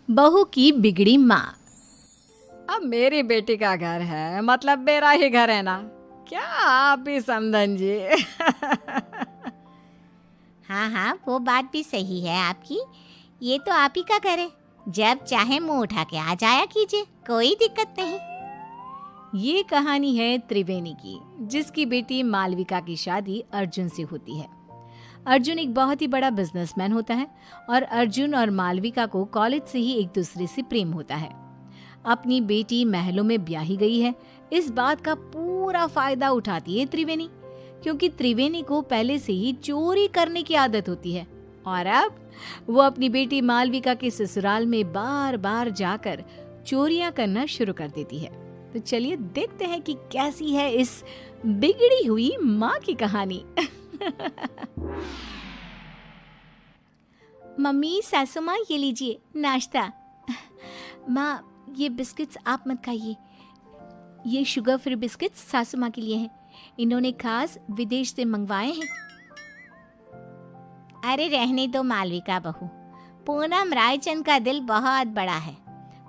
बहू की बिगड़ी माँ। अब मेरी बेटी का घर है, मतलब मेरा ही घर है ना। क्या आप भी समधन जी? हाँ हाँ, वो बात भी सही है आपकी। ये तो आप ही का घर है, जब चाहे मुंह उठा के आ जाया कीजिए, कोई दिक्कत नहीं। ये कहानी है त्रिवेणी की, जिसकी बेटी मालविका की शादी अर्जुन से होती है। अर्जुन एक बहुत ही बड़ा बिजनेसमैन होता है और अर्जुन और मालविका को कॉलेज से ही एक दूसरे से प्रेम होता है। अपनी बेटी महलों में ब्याही गई है, इस बात का पूरा फायदा उठाती है त्रिवेणी, क्योंकि त्रिवेणी को पहले से ही चोरी करने की आदत होती है और अब वो अपनी बेटी मालविका के ससुराल में बार बार जाकर चोरियां करना शुरू कर देती है। तो चलिए देखते हैं कि कैसी है इस बिगड़ी हुई माँ की कहानी। मम्मी, सासू माँ, ये लीजिए नाश्ता। माँ, ये बिस्किट्स आप मत खाइए, ये शुगर फ्री बिस्किट्स सासू माँ के लिए हैं, इन्होंने खास विदेश से मंगवाए हैं। अरे रहने दो मालविका बहू, पूनम रायचंद का दिल बहुत बड़ा है।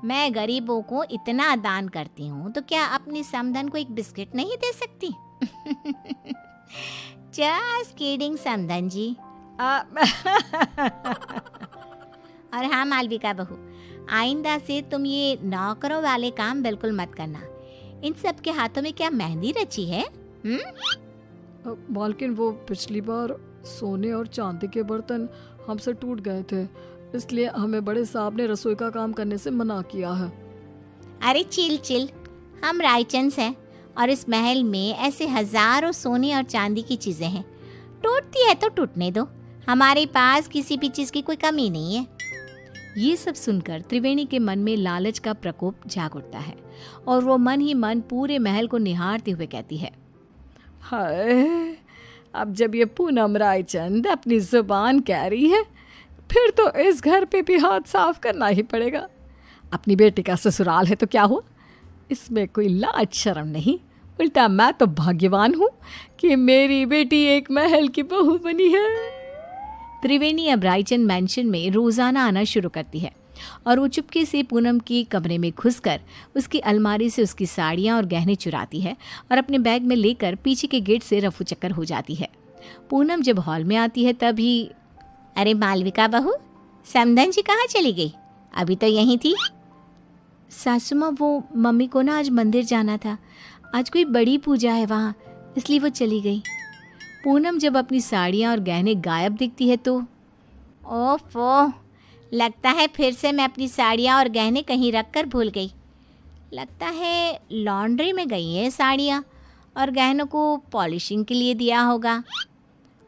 मैं गरीबों को इतना दान करती हूँ तो क्या अपनी समधन को एक बिस्किट नहीं दे सकती? जस्ट किडिंग समधन जी। और हाँ मालविका बहू, आइंदा से तुम ये नौकरों वाले काम बिल्कुल मत करना। इन सब के हाथों में क्या मेहंदी रची है? मालकिन, वो पिछली बार सोने और चांदी के बर्तन हमसे टूट गए थे, इसलिए हमें बड़े साहब ने रसोई का काम करने से मना किया है। अरे चिल चिल, हम रायचंद हैं और इस महल में ऐसे हजारों सोने और चांदी की चीजें हैं, टूटती है तो टूटने दो, हमारे पास किसी भी चीज की कोई कमी नहीं है। ये सब सुनकर त्रिवेणी के मन में लालच का प्रकोप जाग उठता है और वो मन ही मन पूरे महल को निहारते हुए कहती है, हाय, अब जब ये पूनम रायचंद अपनी जुबान कह रही है, फिर तो इस घर पे भी हाथ साफ करना ही पड़ेगा। अपनी बेटी का ससुराल है तो क्या हुआ, इसमें कोई लाज शर्म नहीं। उल्टा मैं तो भाग्यवान हूँ कि मेरी बेटी एक महल की बहू बनी है। त्रिवेणी अब रायचंद मैंशन में रोजाना आना शुरू करती है और वो चुपके से पूनम के कमरे में घुसकर उसकी अलमारी से उसकी साड़ियाँ और गहने चुराती है और अपने बैग में लेकर पीछे के गेट से रफू चक्कर हो जाती है। पूनम जब हॉल में आती है तभी, अरे मालविका बहू, समधन जी कहाँ चली गई? अभी तो यहीं थी। सासू माँ, वो मम्मी को ना आज मंदिर जाना था, आज कोई बड़ी पूजा है वहाँ, इसलिए वो चली गई। पूनम जब अपनी साड़ियाँ और गहने गायब दिखती है तो, ओफो, लगता है फिर से मैं अपनी साड़ियाँ और गहने कहीं रख कर भूल गई। लगता है लॉन्ड्री में गई है साड़ियाँ और गहनों को पॉलिशिंग के लिए दिया होगा।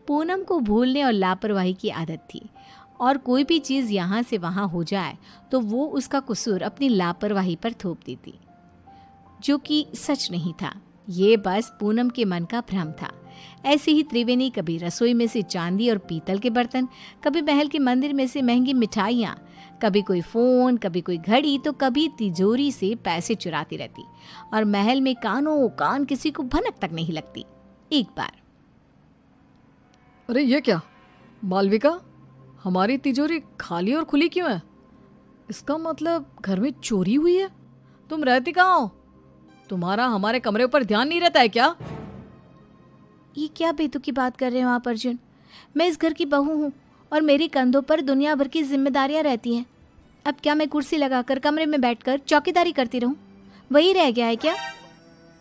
पूनम को भूलने और लापरवाही की आदत थी और कोई भी चीज़ यहाँ से वहाँ हो जाए तो वो उसका कसूर अपनी लापरवाही पर थोप देती, जो कि सच नहीं था। ये बस पूनम के मन का भ्रम था। ऐसे ही त्रिवेणी कभी रसोई में से चांदी और पीतल के बर्तन, कभी महल के मंदिर में से महंगी मिठाइयाँ, कभी कोई फ़ोन, कभी कोई घड़ी, तो कभी तिजोरी से पैसे चुराती रहती और महल में कानों कान किसी को भनक तक नहीं लगती। एक बार, अरे ये क्या मालविका, हमारी तिजोरी खाली और खुली क्यों है? इसका मतलब घर में चोरी हुई है। तुम रहती कहाँ हो? तुम्हारा हमारे कमरे ऊपर ध्यान नहीं रहता है क्या? ये क्या बेतुकी बात कर रहे हो आप अर्जुन? मैं इस घर की बहू हूँ और मेरे कंधों पर दुनिया भर की जिम्मेदारियाँ रहती हैं। अब क्या मैं कुर्सी लगाकर कमरे में बैठकर चौकीदारी करती रहूँ? वही रह गया है क्या?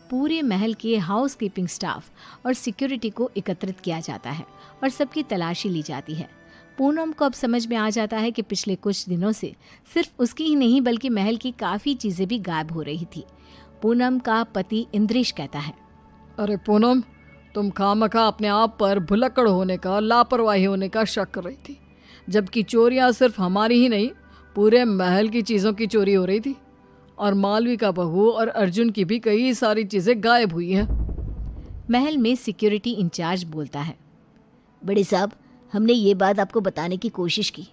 पूरे महल के हाउस कीपिंग स्टाफ और सिक्योरिटी को एकत्रित किया जाता है और सबकी तलाशी ली जाती है। पूनम को अब समझ में आ जाता है कि पिछले कुछ दिनों से सिर्फ उसकी ही नहीं बल्कि महल की काफ़ी चीज़ें भी गायब हो रही थी। पूनम का पति इंद्रेश कहता है, अरे पूनम, तुम खामखा अपने आप पर भुलक्कड़ होने का, लापरवाही होने का शक कर रही थी, जबकि चोरियां सिर्फ हमारी ही नहीं, पूरे महल की चीज़ों की चोरी हो रही थी और मालविका बहू और अर्जुन की भी कई सारी चीज़ें गायब हुई हैं। महल में सिक्योरिटी इंचार्ज बोलता है, बड़े साहब, हमने ये बात आपको बताने की कोशिश की,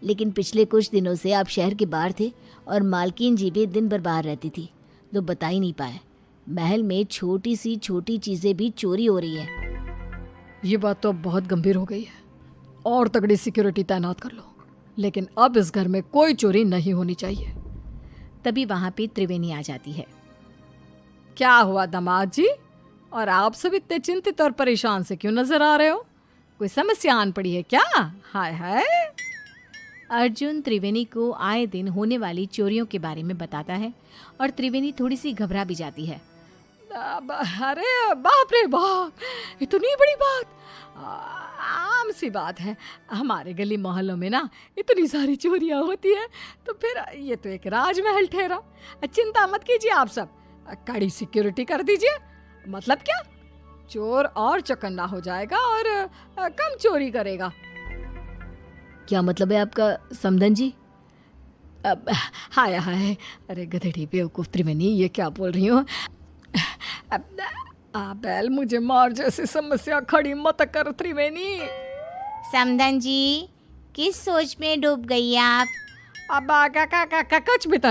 लेकिन पिछले कुछ दिनों से आप शहर के बाहर थे और मालकिन जी भी दिन भर बाहर रहती थी, तो बता ही नहीं पाए। महल में छोटी सी छोटी चीज़ें भी चोरी हो रही है। ये बात तो अब बहुत गंभीर हो गई है और तगड़ी सिक्योरिटी तैनात कर लो। लेकिन अब इस घर में कोई चोरी नहीं होनी चाहिए। तभी वहां पे त्रिवेणी आ जाती है। क्या हुआ दामाद जी, और आप सब इतने चिंतित और परेशान से क्यों नजर आ रहे हो? कोई समस्या आन पड़ी है क्या? हाय हाय। अर्जुन त्रिवेणी को आए दिन होने वाली चोरियों के बारे में बताता है और त्रिवेणी थोड़ी सी घबरा भी जाती है। अरे बाप रे बाप, इतनी बड़ी बात! आम सी बात है, हमारे गली मोहल्लों में ना इतनी सारी चोरियां होती है, तो फिर ये तो एक राजमहल ठहरा। चिंता मत कीजिए आप सब, कड़ी सिक्योरिटी कर दीजिए। मतलब क्या, चोर और चौकन्ना हो जाएगा और कम चोरी करेगा। क्या मतलब है आपका समधन जी? अब हाय हाय, अरे गधेड़ी बेवकूफ त्रिवेणी, ये क्या बोल रही हो? बैल मुझे मार जैसी समस्या खड़ी मत कर त्रिवेणी। समधन जी, किस सोच में डूब गई आप? अब कुछ भी तो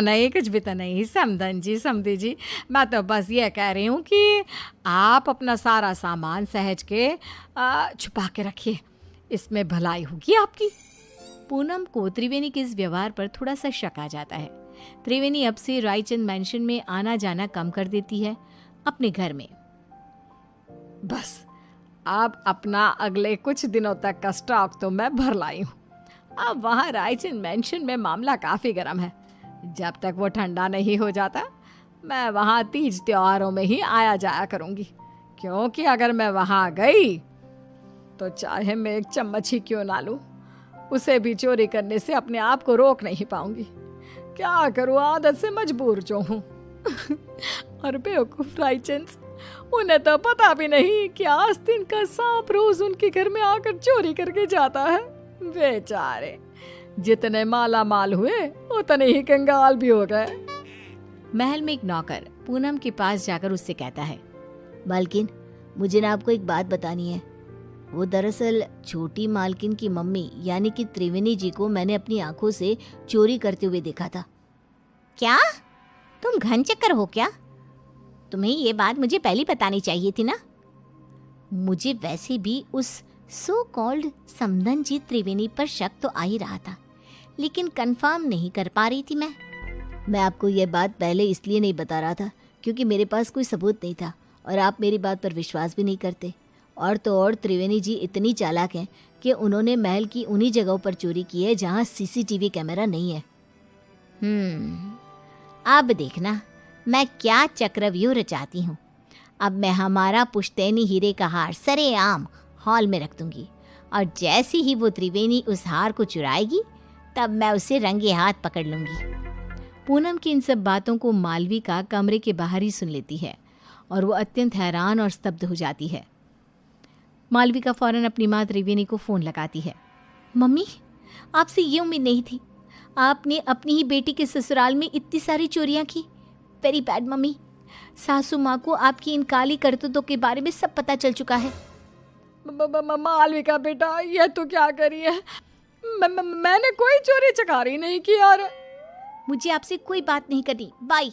नहीं समधन जी, समधी जी, मैं तो बस ये कह रही हूँ कि आप अपना सारा सामान सहज के छुपा के रखिए, इसमें भलाई होगी आपकी। पूनम को त्रिवेणी के इस व्यवहार पर थोड़ा सा शक आ जाता है। त्रिवेणी अब से रायचंद मैंशन में आना जाना कम कर देती है अपने घर में। बस अब अपना अगले कुछ दिनों तक का स्टॉक तो मैं भर लाई हूँ। अब वहाँ रायचंद मैंशन में मामला काफ़ी गर्म है। जब तक वो ठंडा नहीं हो जाता, मैं वहाँ तीज त्योहारों में ही आया जाया करूँगी, क्योंकि अगर मैं वहाँ गई तो चाहे मैं एक चम्मच ही क्यों ना लूँ, उसे भी चोरी करने से अपने आप को रोक नहीं पाऊंगी। क्या करूँ, आदत से मजबूर जो हूँ। और बेवकूफ रायचंद, उन्हें तो पता भी नहीं कि आस्तीन का सांप रोज उनके घर में आकर चोरी करके जाता है। बेचारे जितने माला माल हुए उतने ही कंगाल भी हो गए। महल में एक नौकर पूनम के पास जाकर उससे कहता है, मालकिन, मुझे ना आपको एक बात बतानी है। वो दरअसल छोटी मालकिन की मम्मी यानी कि त्रिवेणी जी को मैंने अपनी आंखों से चोरी करते हुए देखा था। क्या तुम घन चक्कर हो क्या? तुम्हें ये बात मुझे पहले बतानी चाहिए थी ना। मुझे वैसे भी उस सो कॉल्ड समधन जी त्रिवेणी पर शक तो आ ही रहा था, लेकिन कंफर्म नहीं कर पा रही थी मैं आपको ये बात पहले इसलिए नहीं बता रहा था क्योंकि मेरे पास कोई सबूत नहीं था और आप मेरी बात पर विश्वास भी नहीं करते। और तो और त्रिवेणी जी इतनी चालाक हैं कि उन्होंने महल की उन्हीं जगहों पर चोरी की है जहाँ सीसीटीवी कैमरा नहीं है। अब देखना मैं क्या चक्रव्यूह रचाती हूँ। अब मैं हमारा पुश्तैनी हीरे का हार सरेआम हॉल में रख दूंगी, और जैसे ही वो त्रिवेणी उस हार को चुराएगी तब मैं उसे रंगे हाथ पकड़ लूंगी। पूनम की इन सब बातों को मालविका कमरे के बाहर ही सुन लेती है और वो अत्यंत हैरान और स्तब्ध हो जाती है। मालविका फौरन अपनी माँ त्रिवेणी को फ़ोन लगाती है। मम्मी, आपसे ये उम्मीद नहीं थी। आपने अपनी ही बेटी के ससुराल में इतनी सारी चोरियां की। Very bad mummy. सासू माँ को आपकी इन काली करतूतों के बारे में सब पता चल चुका है। मालविका बेटा, ये तो क्या करी है? मैंने कोई चोरी चकारी नहीं की यार। मुझे आपसे कोई बात नहीं करनी, बाय।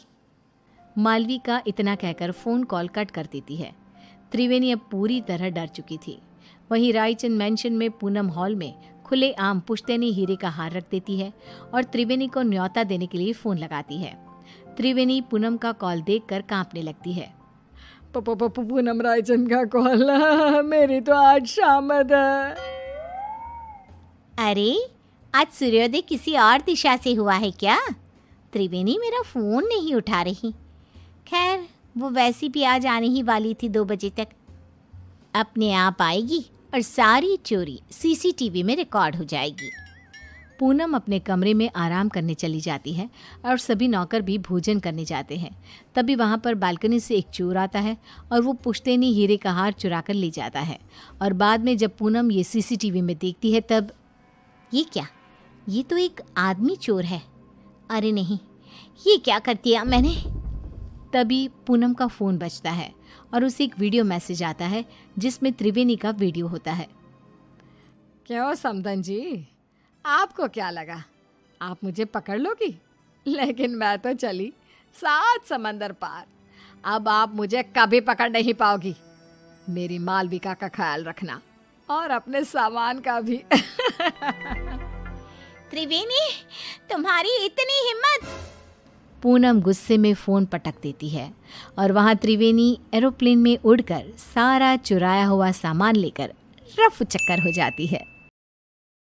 मालविका इतना कहकर फ़ोन कॉल कट कर देती है। त्रिवेणी अब पूरी तरह डर चुकी थी। वहीं रायचंद मैंशन में पूनम हॉल में खुलेआम पुश्तैनी हीरे का हार रख देती है और त्रिवेणी को न्योता देने के लिए फ़ोन लगाती है। त्रिवेणी पूनम का कॉल देखकर कांपने लगती है। पूनम, रायचंद का कॉल, मेरी तो आज शामद है। अरे, आज सूर्योदय किसी और दिशा से हुआ है क्या? त्रिवेणी मेरा फ़ोन नहीं उठा रही। खैर, वो वैसी भी आज आने ही वाली थी 2 बजे तक। अपने आप आएगी और सारी चोरी सीसीटीवी में रिकॉर्ड हो जाएगी। पूनम अपने कमरे में आराम करने चली जाती है और सभी नौकर भी भोजन करने जाते हैं। तभी वहाँ पर बालकनी से एक चोर आता है और वो पुश्तैनी हीरे का हार चुरा कर ले जाता है। और बाद में जब पूनम ये सीसीटीवी में देखती है तब, ये क्या? ये तो एक आदमी चोर है। अरे नहीं, ये क्या कर दिया मैंने? तभी पूनम का फ़ोन बजता है और उसे एक वीडियो मैसेज आता है जिसमें त्रिवेणी का वीडियो होता है। क्यों समधन जी, आपको क्या लगा आप मुझे पकड़ लोगी? लेकिन मैं तो चली 7 समंदर पार। अब आप मुझे कभी पकड़ नहीं पाओगी। मेरी मालविका का ख्याल रखना और अपने सामान का भी। त्रिवेणी, तुम्हारी इतनी हिम्मत! पूनम गुस्से में फ़ोन पटक देती है और वहाँ त्रिवेणी एरोप्लेन में उड़कर सारा चुराया हुआ सामान लेकर रफू चक्कर हो जाती है।